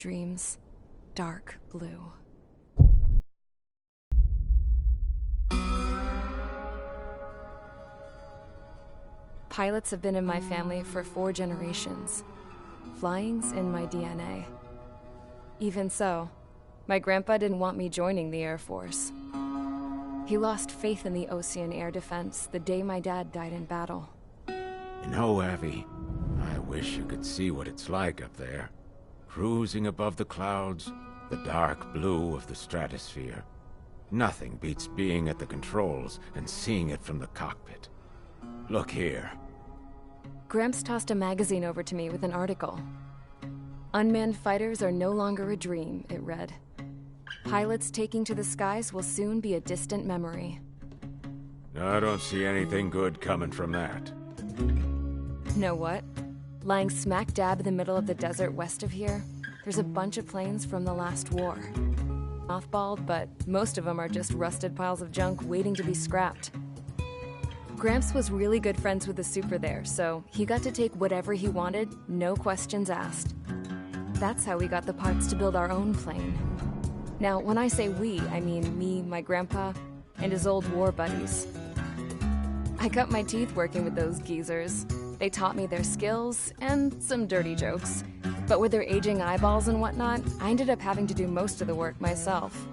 Dreams, dark blue. Pilots have been in my family for 4 generations. Flying's in my DNA. Even so, my grandpa didn't want me joining the Air Force. He lost faith in the Ocean Air Defense the day my dad died in battle. You know, Abby, I wish you could see what it's like up there. Cruising above the clouds, the dark blue of the stratosphere. Nothing beats being at the controls and seeing it from the cockpit. Look here. Gramps tossed a magazine over to me with an article. Unmanned fighters are no longer a dream, it read. Pilots taking to the skies will soon be a distant memory. I don't see anything good coming from that. Know what? Lying smack dab in the middle of the desert west of here, there's a bunch of planes from the last war. Mothballed, but most of them are just rusted piles of junk waiting to be scrapped. Gramps was really good friends with the super there, so he got to take whatever he wanted, no questions asked. That's how we got the parts to build our own plane. Now, when I say we, I mean me, my grandpa, and his old war buddies. I cut my teeth working with those geezers. They taught me their skills and some dirty jokes. But with their aging eyeballs and whatnot, I ended up having to do most of the work myself.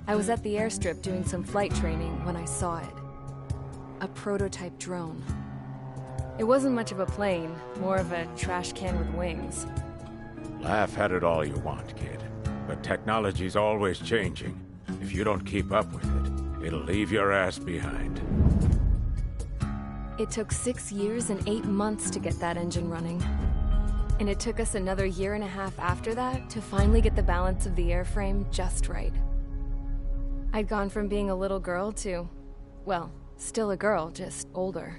I was at the airstrip doing some flight training when I saw it. A prototype drone. It wasn't much of a plane, more of a trash can with wings. Laugh at it all you want, kid. But technology's always changing. If you don't keep up with it, it'll leave your ass behind. It took 6 years and 8 months to get that engine running. And it took us another 1.5 years after that to finally get the balance of the airframe just right. I'd gone from being a little girl to, well, still a girl, just older.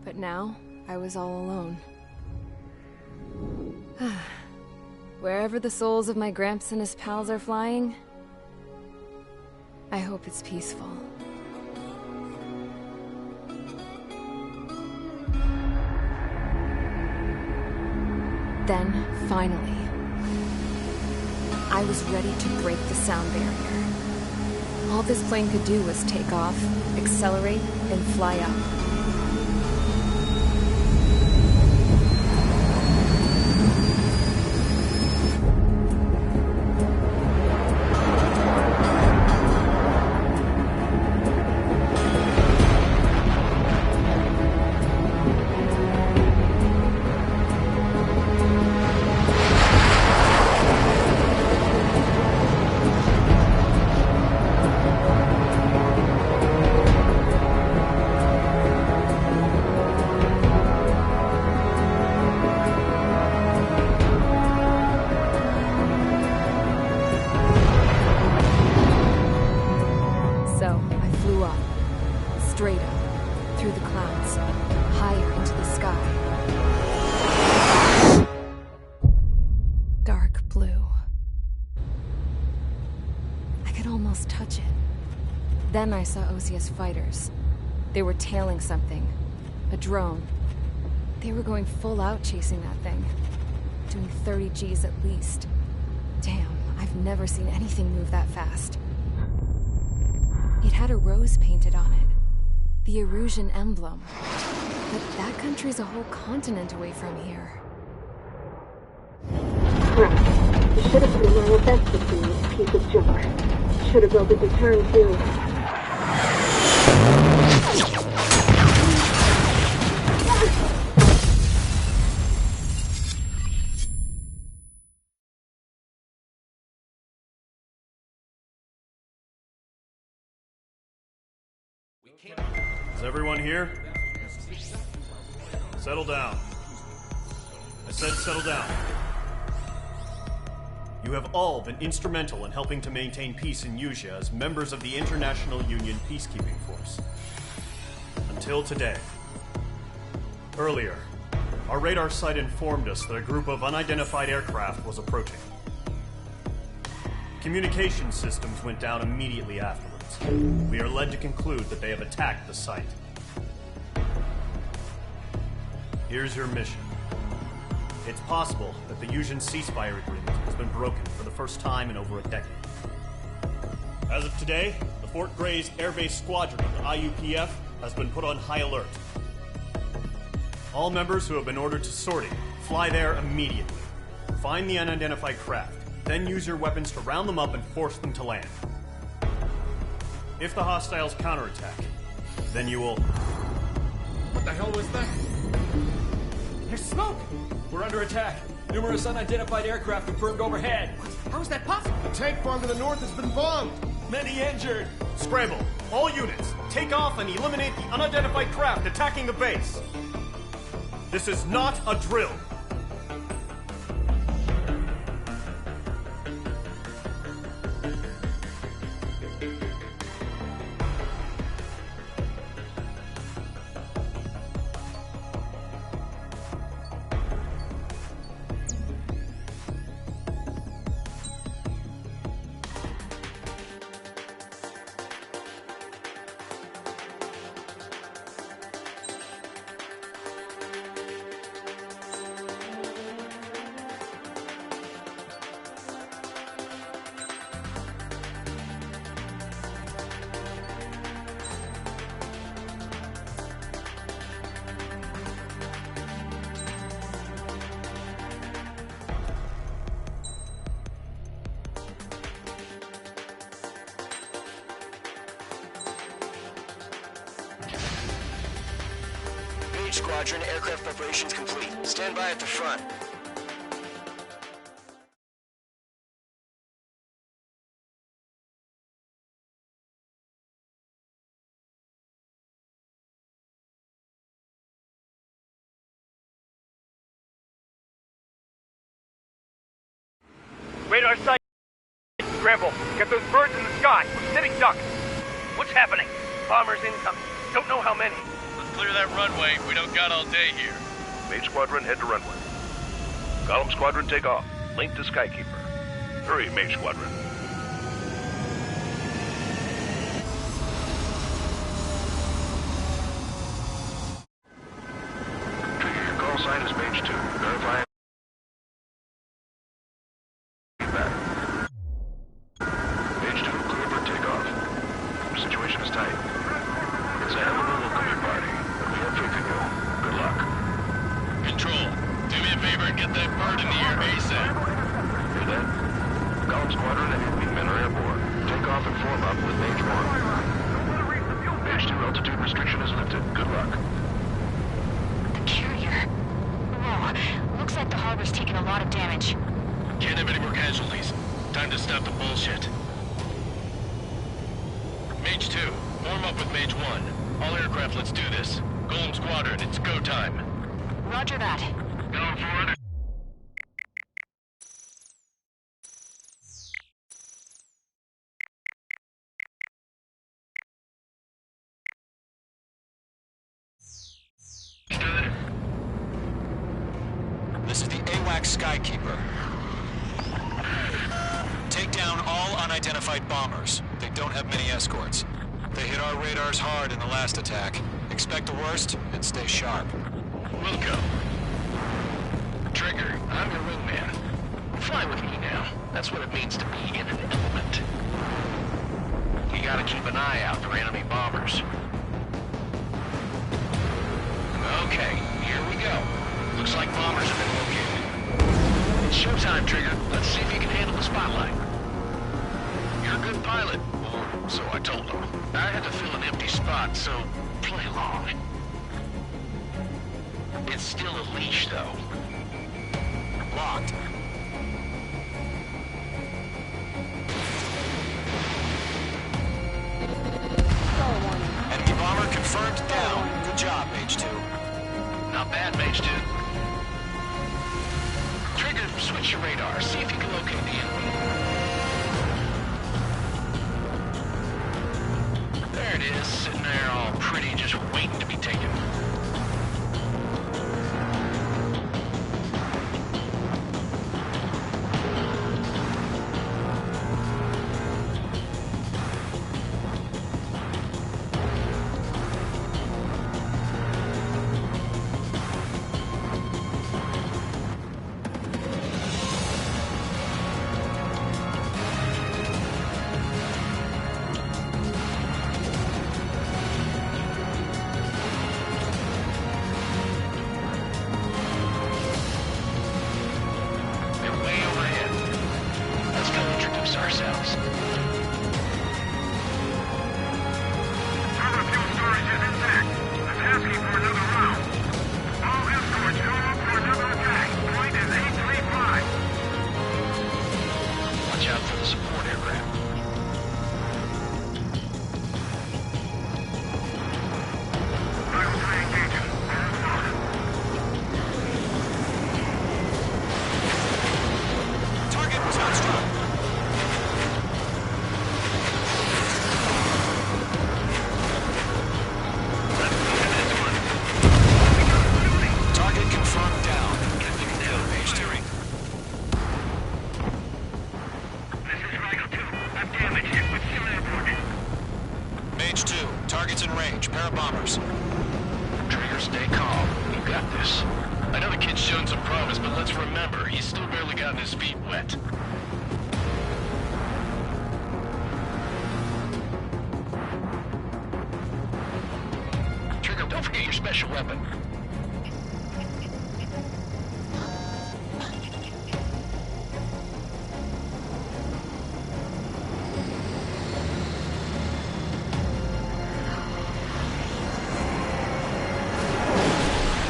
But now, I was all alone. Wherever the souls of my Gramps and his pals are flying, I hope it's peaceful. Then, finally, I was ready to break the sound barrier. All this plane could do was take off, accelerate, and fly up. Then I saw Osia's fighters. They were tailing something. A drone. They were going full out chasing that thing. Doing 30 Gs at least. Damn, I've never seen anything move that fast. It had a rose painted on it. The Erusian emblem. But that country's a whole continent away from here. Crap. You should have put in my best with this piece of junk. Should have built a deterrent too. Is everyone here? Settle down. I said settle down. You have all been instrumental in helping to maintain peace in Usea as members of the International Union Peacekeeping Force. Until today. Earlier, our radar site informed us that a group of unidentified aircraft was approaching. Communication systems went down immediately afterwards. We are led to conclude that they have attacked the site. Here's your mission. It's possible that the Yuuzhan ceasefire agreement has been broken for the first time in over a decade. As of today, the Fort Gray's Air Base Squadron of the IUPF has been put on high alert. All members who have been ordered to sortie, fly there immediately. Find the unidentified craft, then use your weapons to round them up and force them to land. If the hostiles counterattack, then you will... What the hell was that? There's smoke! We're under attack. Numerous unidentified aircraft confirmed overhead. What? How is that possible? A tank farm to the north has been bombed. Many injured. Scramble! All units, take off and eliminate the unidentified craft attacking the base. This is not a drill. Squadron, aircraft preparations complete. Stand by at the front. Radar sight. Scramble. Get those birds in the sky. We're sitting ducks. What's happening? Bombers incoming. Don't know how many. Clear that runway. We don't got all day here. Mage Squadron, head to runway. Column Squadron, take off. Link to Skykeeper. Hurry, Mage Squadron. Trigger, your call sign is Mage 2. Verify. Back. Mage 2, clear for takeoff. The situation is tight. It's a hell of a look on your party. We have faith in you. Good luck. Control, do me a favor and get that bird in the air ASAP. Hear that? Column Squadron and enemy men are airborne. Take off and form up with Mage 1. Mage 2, altitude restriction is lifted. Good luck. The carrier. Whoa, looks like the harbor's taken a lot of damage. Can't have any more casualties. Time to stop the bullshit. Mage 2, form up with Mage 1. All aircraft, let's do this. Golem Squadron, it's go time. Roger that. Going for it. This is the AWACS Skykeeper. Take down all unidentified bombers. They don't have many escorts. They hit our radars hard in the last attack. Expect the worst and stay sharp. Wilco. Trigger, I'm your wingman. Fly with me now. That's what it means to be in an element. You gotta keep an eye out for enemy bombers. Okay, here we go. Looks like bombers have been located. It's showtime, Trigger. Let's see if you can handle the spotlight. You're a good pilot, or so I told them. I had to fill an empty spot, so play along. It's still a leash, though. Locked. Enemy bomber confirmed down. Good job, Mage 2. Not bad, Mage 2. Trigger, switch your radar. See if you can locate the enemy. There it is, sitting there all pretty, just waiting to be taken. cells. Further fuel storage is intact. It's asking for another round. All escorts go up for another attack. Point is 835. Watch out for the support aircraft. Target was not struck. Target confirmed down. Get the kill, Mage 2. This is Rigel 2. I'm damaged. With support. Mage 2, target's in range. Pair of bombers. Trigger, stay calm. You got this. I know the kid's shown some promise, but let's remember, he's still barely gotten his feet wet. Trigger, don't forget your special weapon.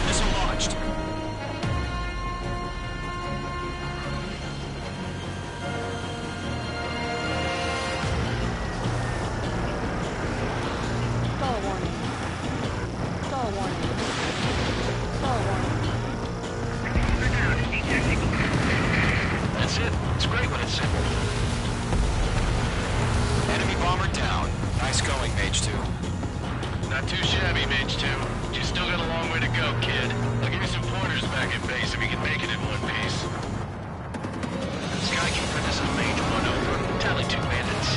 Missile launched. Stall warning. Stall warning. Stall warning. That's it. It's great when it's simple. Enemy bomber down. Nice going, Mage 2. Not too shabby, Mage 2. You still got a long way to go, kid. I'll give you some pointers back at base if you can make it in one piece. Skykeeper, this is Mage 1 over. Tally 2 bandits.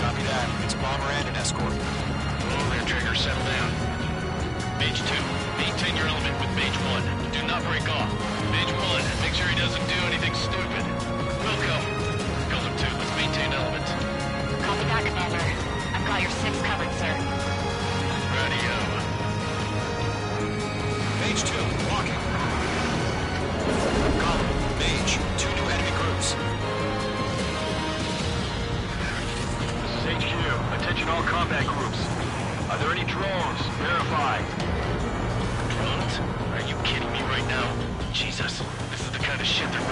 Copy that. It's a bomber and an escort. Oh, there, Trigger. Settle down. Mage 2, maintain your element with Mage 1. Do not break off. Mage 1, make sure he doesn't do anything stupid. Wilco. Golem 2, let's maintain element. Copy that, Commander. I've got your 6 covered, sir. Radio. Mage 2, walking. Column, Mage, 2 new enemy groups. This is HQ. Attention all combat groups. Are there any drones? Verify. Drones? Are you kidding me right now? Jesus, this is the kind of shit they're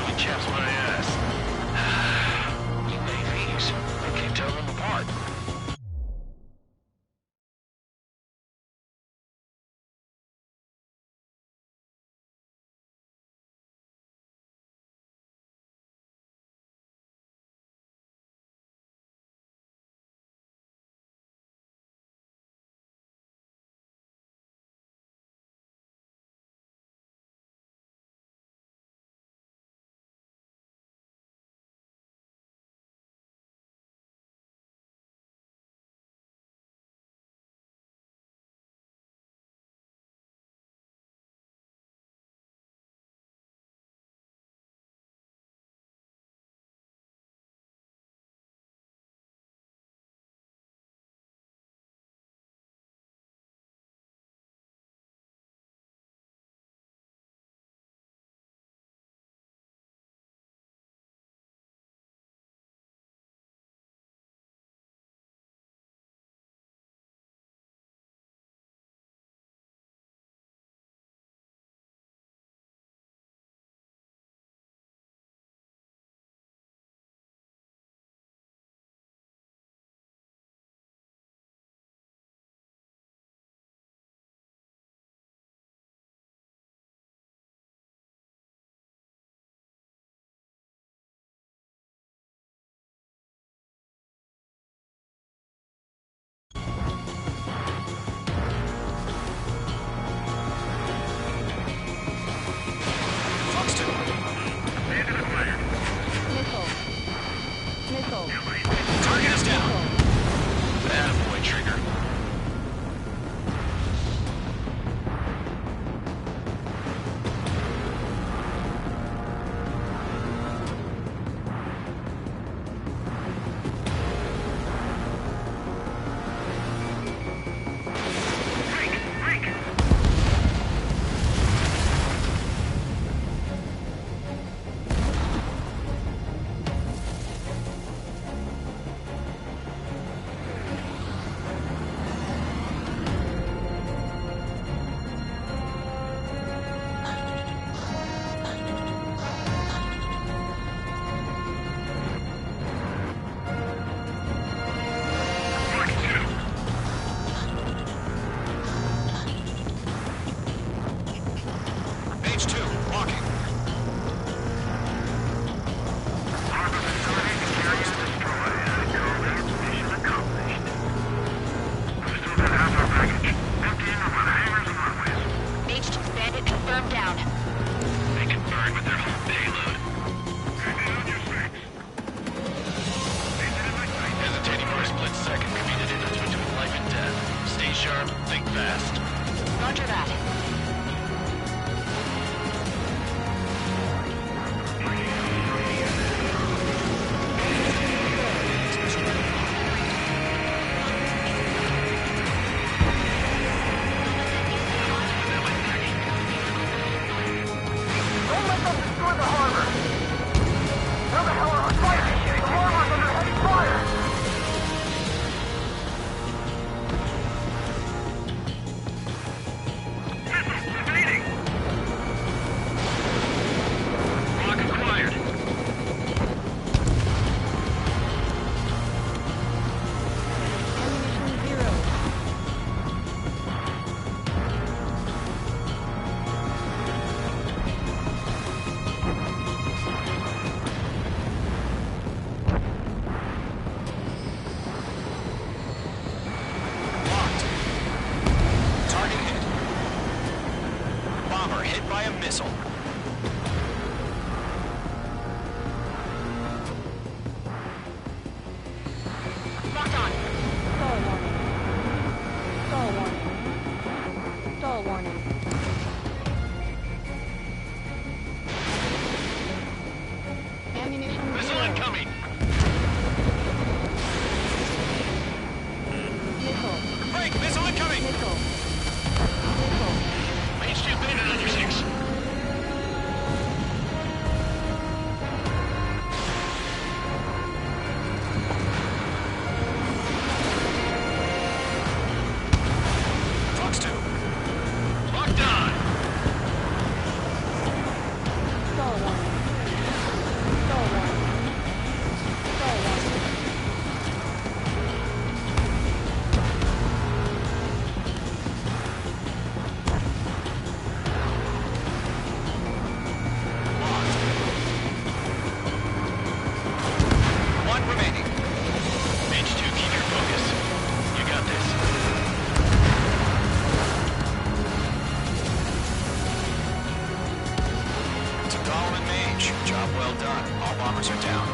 Well done. All bombers are down.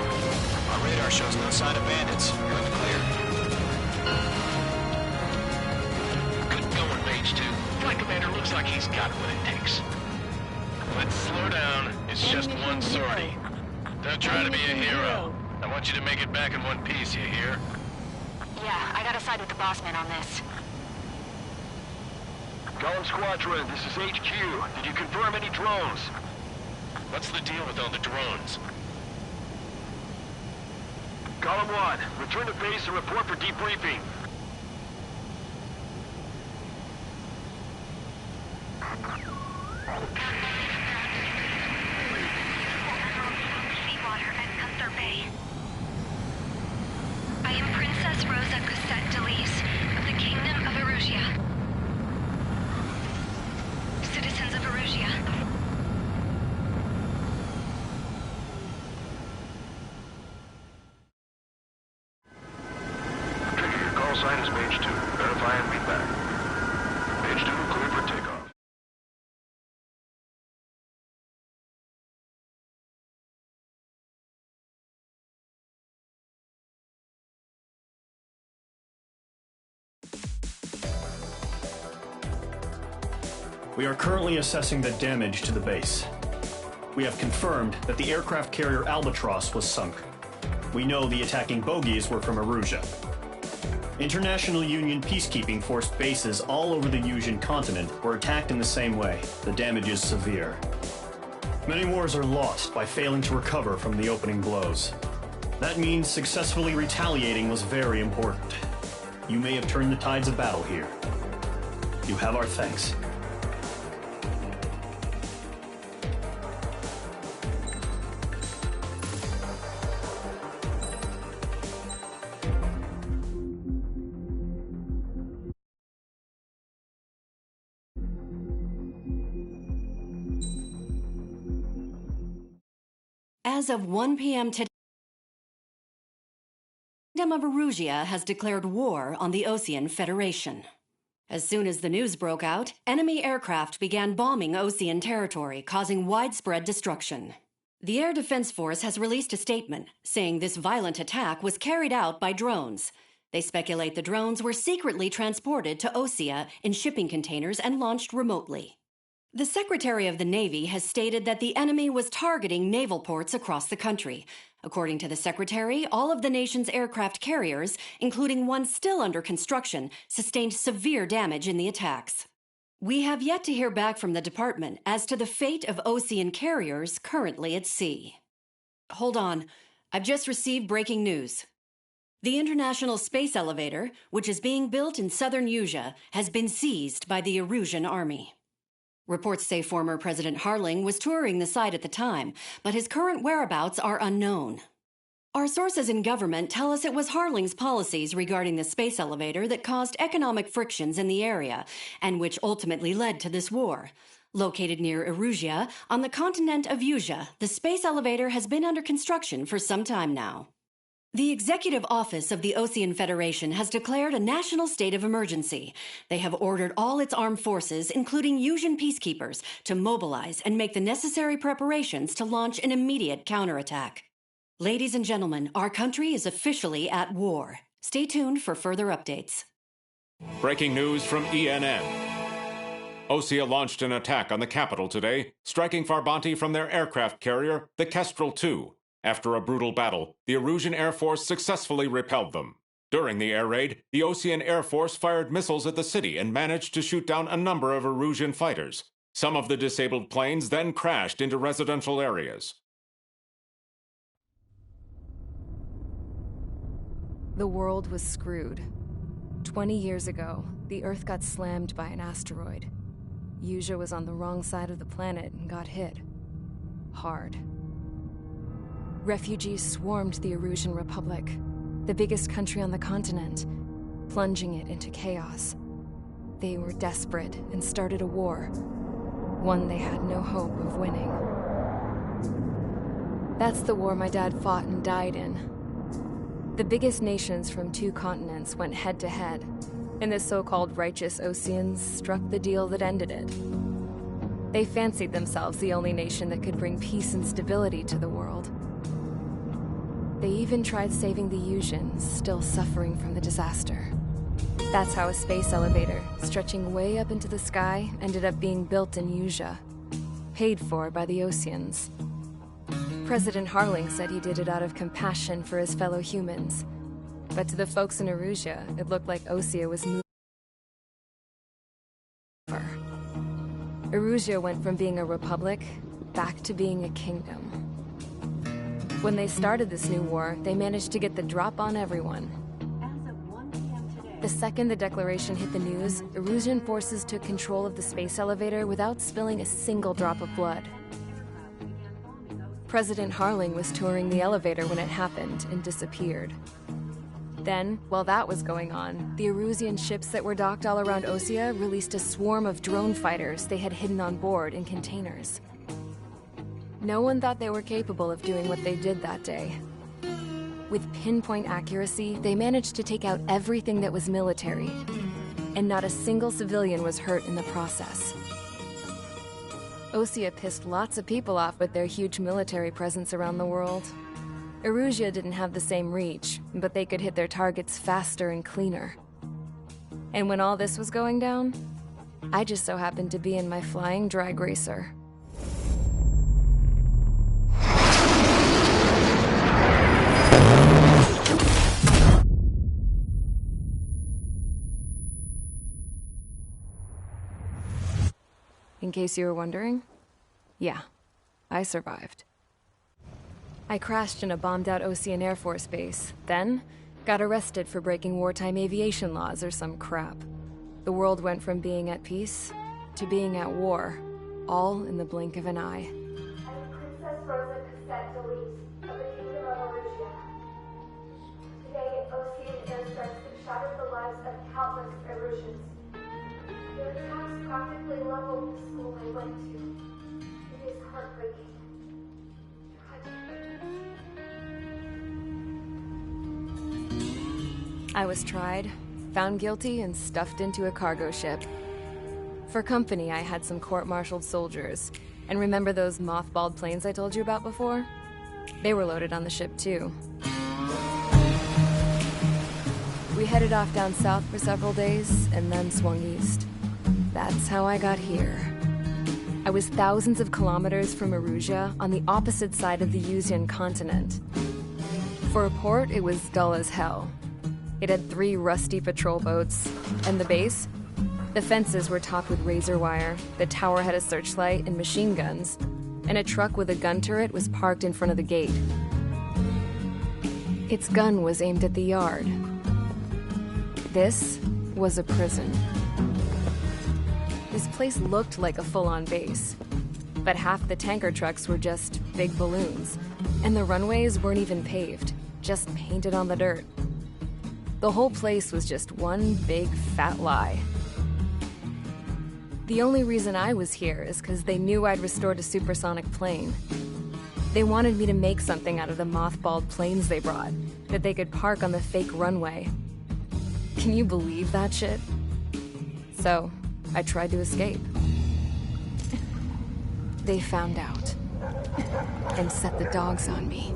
Our radar shows no sign of bandits. You're in the clear. Good going, Mage 2. Flight Commander looks like he's got what it takes. Let's slow down. It's just one sortie. Don't try to be a hero. I want you to make it back in one piece, you hear? Yeah, I gotta side with the boss man on this. Golem Squadron, this is HQ. Did you confirm any drones? What's the deal with all the drones? Golem 1, return to base and report for debriefing. Seawater at Gunther Bay. I am Princess Rosa Cosette Delise of the Kingdom of Erusia. Citizens of Erusia. Trigger, your call sign is Mage 2. Verify and be back. Mage 2, clear for takeoff. We are currently assessing the damage to the base. We have confirmed that the aircraft carrier Albatross was sunk. We know the attacking bogies were from Erusia. International Union peacekeeping force bases all over the Yusian continent were attacked in the same way. The damage is severe. Many wars are lost by failing to recover from the opening blows. That means successfully retaliating was very important. You may have turned the tides of battle here. You have our thanks. As of 1 p.m. today, the Kingdom of Erusia has declared war on the Osean Federation. As soon as the news broke out, enemy aircraft began bombing Osean territory, causing widespread destruction. The Air Defense Force has released a statement saying this violent attack was carried out by drones. They speculate the drones were secretly transported to Osea in shipping containers and launched remotely. The Secretary of the Navy has stated that the enemy was targeting naval ports across the country. According to the Secretary, all of the nation's aircraft carriers, including one still under construction, sustained severe damage in the attacks. We have yet to hear back from the department as to the fate of Osean carriers currently at sea. Hold on. I've just received breaking news. The International Space Elevator, which is being built in southern Yusia, has been seized by the Erusian army. Reports say former President Harling was touring the site at the time, but his current whereabouts are unknown. Our sources in government tell us it was Harling's policies regarding the space elevator that caused economic frictions in the area, and which ultimately led to this war. Located near Erusia, on the continent of Yusia, the space elevator has been under construction for some time now. The Executive Office of the Osean Federation has declared a national state of emergency. They have ordered all its armed forces, including Yusian peacekeepers, to mobilize and make the necessary preparations to launch an immediate counterattack. Ladies and gentlemen, our country is officially at war. Stay tuned for further updates. Breaking news from ENN. Osea launched an attack on the capital today, striking Farbanti from their aircraft carrier, the Kestrel II. After a brutal battle, the Erusian Air Force successfully repelled them. During the air raid, the Osean Air Force fired missiles at the city and managed to shoot down a number of Erusian fighters. Some of the disabled planes then crashed into residential areas. The world was screwed. 20 years ago, the Earth got slammed by an asteroid. Yusia was on the wrong side of the planet and got hit. Hard. Refugees swarmed the Erusian Republic, the biggest country on the continent, plunging it into chaos. They were desperate and started a war, one they had no hope of winning. That's the war my dad fought and died in. The biggest nations from 2 continents went head-to-head, and the so-called righteous Oseans struck the deal that ended it. They fancied themselves the only nation that could bring peace and stability to the world. They even tried saving the Usians, still suffering from the disaster. That's how a space elevator, stretching way up into the sky, ended up being built in Usia, paid for by the Oseans. President Harling said he did it out of compassion for his fellow humans. But to the folks in Erusia, it looked like Osea was moving. Erusia went from being a republic back to being a kingdom. When they started this new war, they managed to get the drop on everyone. The second the declaration hit the news, Erusian forces took control of the space elevator without spilling a single drop of blood. President Harling was touring the elevator when it happened and disappeared. Then, while that was going on, the Erusian ships that were docked all around Osea released a swarm of drone fighters they had hidden on board in containers. No one thought they were capable of doing what they did that day. With pinpoint accuracy, they managed to take out everything that was military, and not a single civilian was hurt in the process. Osea pissed lots of people off with their huge military presence around the world. Erusia didn't have the same reach, but they could hit their targets faster and cleaner. And when all this was going down, I just so happened to be in my flying drag racer. In case you were wondering, yeah, I survived. I crashed in a bombed-out Osean Air Force base, then got arrested for breaking wartime aviation laws or some crap. The world went from being at peace to being at war, all in the blink of an eye. Princess Rosa Cassette Delete of the Kingdom of Erusia. Today, Osean airstrikes have shattered the lives of countless Erusians. Their attacks practically leveled the school I went to. It is heartbreaking. I was tried, found guilty, and stuffed into a cargo ship. For company, I had some court-martialed soldiers. And remember those mothballed planes I told you about before? They were loaded on the ship, too. We headed off down south for several days, and then swung east. That's how I got here. I was thousands of kilometers from Erusia, on the opposite side of the Usian continent. For a port, it was dull as hell. It had 3 rusty patrol boats. And the base? The fences were topped with razor wire, the tower had a searchlight and machine guns, and a truck with a gun turret was parked in front of the gate. Its gun was aimed at the yard. This was a prison. This place looked like a full-on base, but half the tanker trucks were just big balloons, and the runways weren't even paved, just painted on the dirt. The whole place was just one big fat lie. The only reason I was here is because they knew I'd restored a supersonic plane. They wanted me to make something out of the mothballed planes they brought, that they could park on the fake runway. Can you believe that shit? So, I tried to escape. They found out, and set the dogs on me.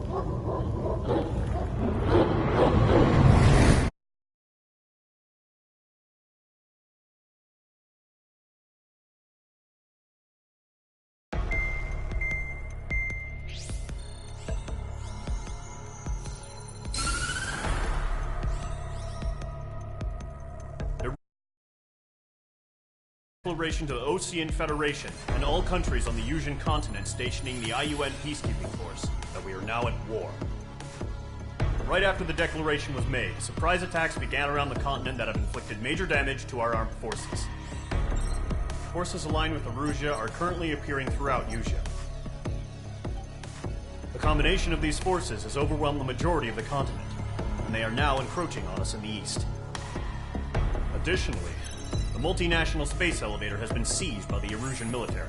Declaration to the Osean Federation and all countries on the Usian continent stationing the IUN peacekeeping force that we are now at war. Right after the declaration was made, surprise attacks began around the continent that have inflicted major damage to our armed forces. Forces aligned with Erusia are currently appearing throughout Usia. The combination of these forces has overwhelmed the majority of the continent, and they are now encroaching on us in the east. Additionally, the multinational space elevator has been seized by the Erusian military.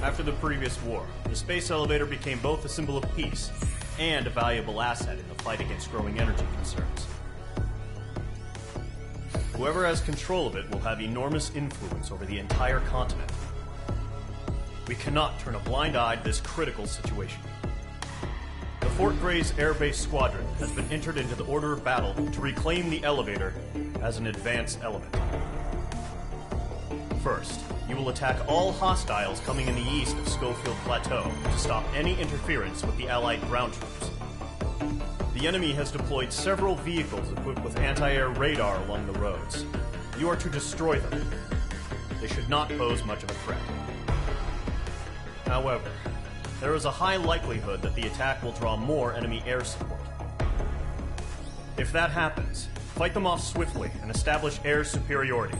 After the previous war, the space elevator became both a symbol of peace and a valuable asset in the fight against growing energy concerns. Whoever has control of it will have enormous influence over the entire continent, We cannot turn a blind eye to this critical situation. The Fort Gray's Air Base Squadron has been entered into the order of battle to reclaim the elevator as an advance element. First, you will attack all hostiles coming in the east of Schofield Plateau to stop any interference with the Allied ground troops. The enemy has deployed several vehicles equipped with anti-air radar along the roads. You are to destroy them. They should not pose much of a threat. However, there is a high likelihood that the attack will draw more enemy air support. If that happens, fight them off swiftly and establish air superiority.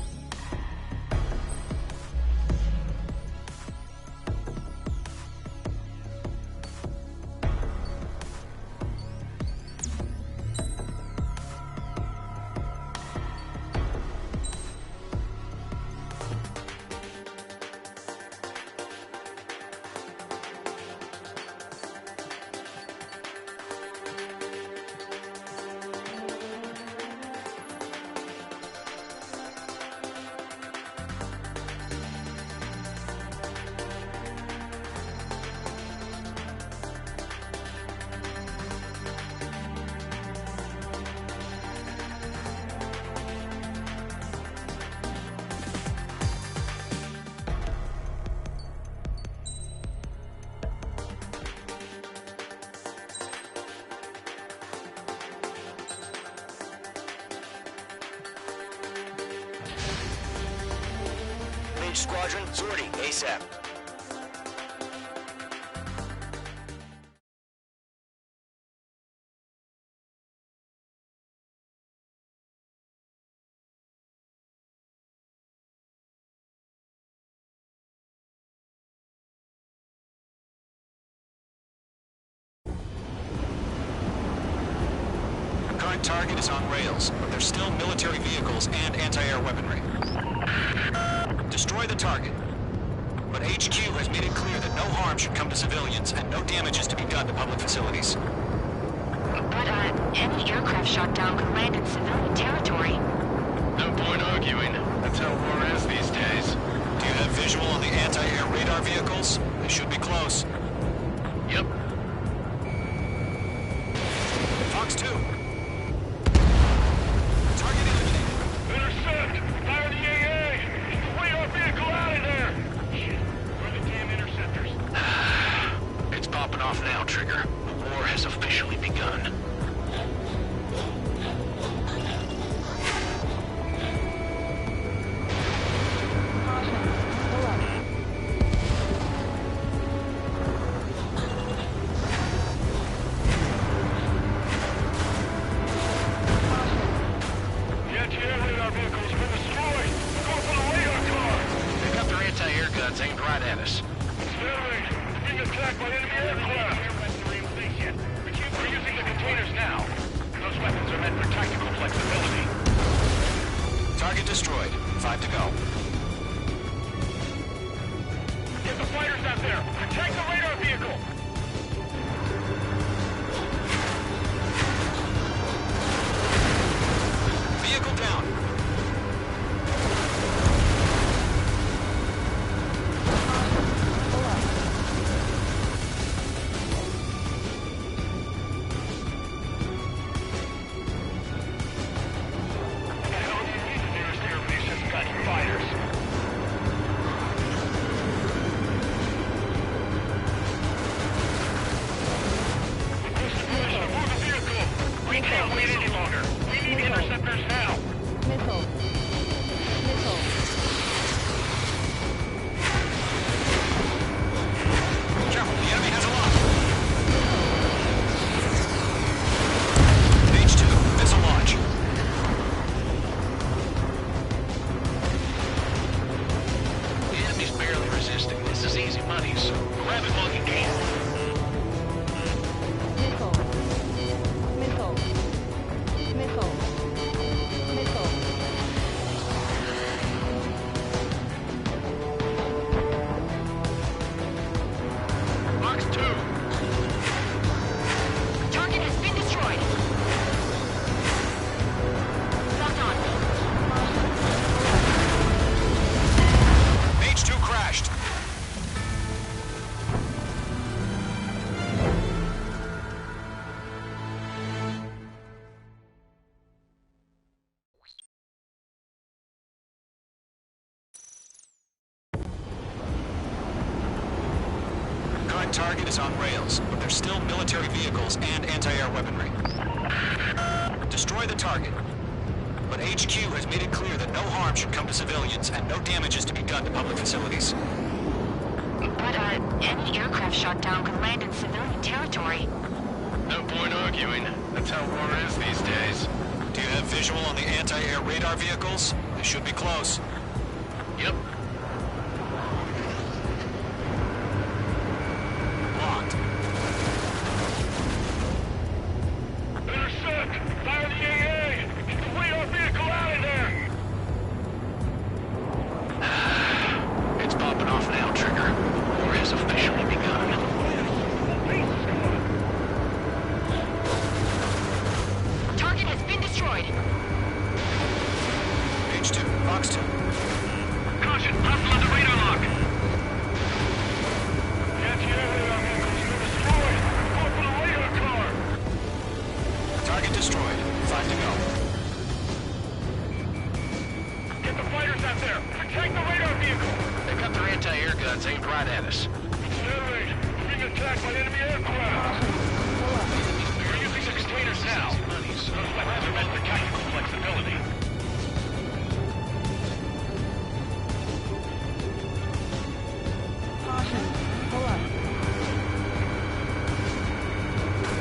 Squadron, sortie, ASAP. The current target is on rails, but there's still military vehicles and anti-air weaponry. Destroy the target. But HQ has made it clear that no harm should come to civilians and no damage is to be done to public facilities. But, any aircraft shot down could land in civilian territory. No point arguing. That's how war is these days. Do you have visual on the anti-air radar vehicles? They should be close. Yep. Fox 2. Target eliminated. Intercept! Fire the AA! Get the radar vehicle out of there! Shit. Where are the damn interceptors? It's popping off now, Trigger. The war has officially begun. Aimed right at us. Being attacked by enemy aircraft! We're using the containers now. Those weapons are meant for tactical flexibility. Target destroyed. 5 to go. Get the fighters out there! Protect the radar vehicle! Vehicle down. target is on rails, but there's still military vehicles and anti-air weaponry. Destroy the target. But HQ has made it clear that no harm should come to civilians and no damage is to be done to public facilities. But, any aircraft shot down could land in civilian territory. No point arguing. That's how war is these days. Do you have visual on the anti-air radar vehicles? They should be close. Yep. Locked. Intercept! Fire the AA! Get the radar vehicle out of there! It's popping off now, Trigger. War has officially begun. Target has been destroyed. H2, box 2. Caution! Hostile on the radar lock! Anti-air radar vehicles have been destroyed! Go for the radar car! Target destroyed. 5 to go. Get the fighters out there! Protect the radar vehicle! They've got their anti-air guns aimed right at us. Accelerate! We're being attacked by enemy aircraft! We're using the containers now. Those weapons are meant for tactical flexibility.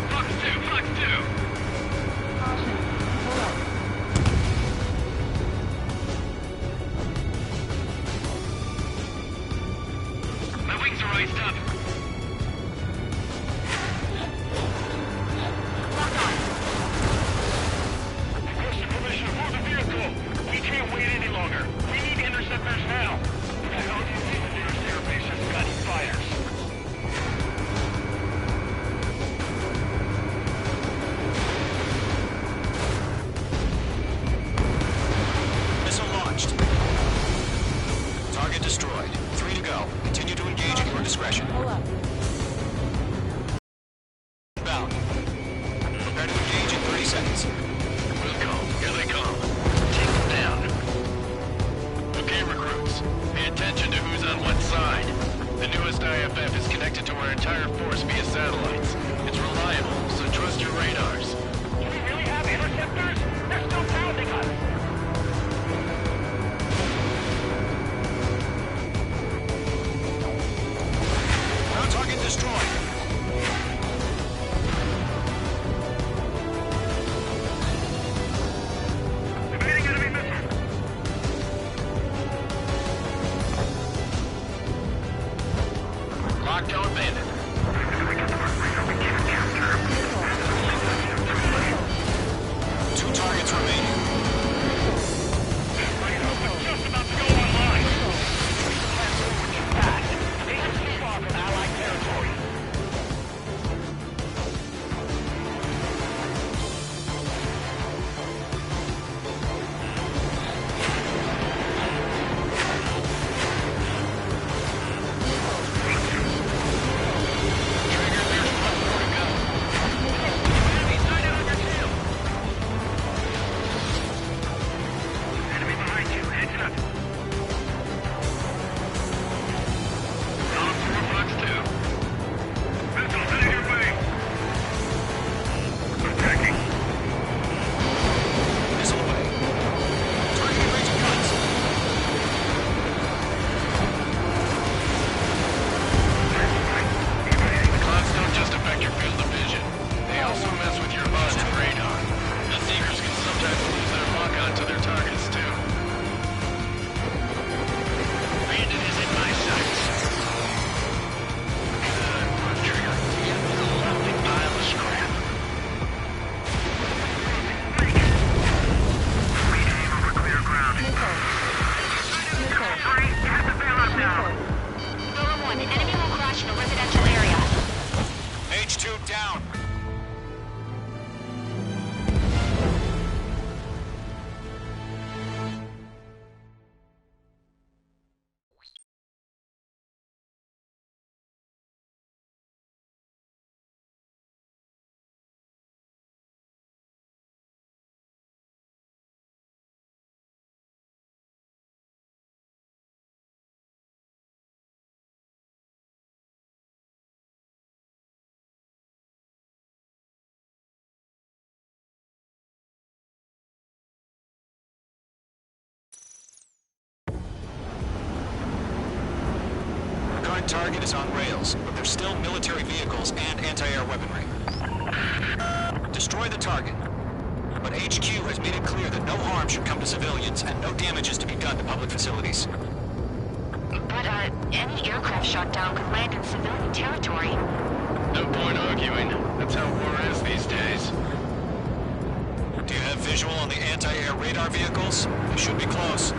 Fox 2! Fox 2! My wings are raised up. Requesting permission to move the vehicle. We can't wait any longer. We need interceptors now. The hell do you think the nearest airbase has got fighters? Missile launched. Target destroyed. 3 to go. Continue to engage at your discretion. Bound. Prepare to engage in 30 seconds. We'll go. Here they come. Take them down. Okay, recruits. Pay attention to who's on what side. The newest IFF is connected to our entire force via satellites. It's reliable, so trust your radars. Do we really have interceptors? They're still pounding us. Ground target destroyed. Evading enemy missile. Lockdown bandit. Two targets remaining. Just about to go online. Fast forward too fast. They are too far from Allied territory. Enemy sighted on your tail. Enemy behind you. Heads up. Fox 2. Missiles headed your way. Attacking. Missile away. Target in range of guns. The clouds don't just affect your field of vision. They also mess with your HUD and radar. The Seekers can sometimes lose their lock onto their targets, too. Bandit is in my sights. Good trigger. A lovely pile of scrap. Aim over clear ground. Hurry, get the bailout now. Rover 1, enemy will crash in a residential area. H2 down. That target is on rails, but there's still military vehicles and anti-air weaponry. Destroy the target. But HQ has made it clear that no harm should come to civilians and no damage is to be done to public facilities. But, any aircraft shot down could land in civilian territory. No point arguing. That's how war is these days. Do you have visual on the anti-air radar vehicles? They should be close.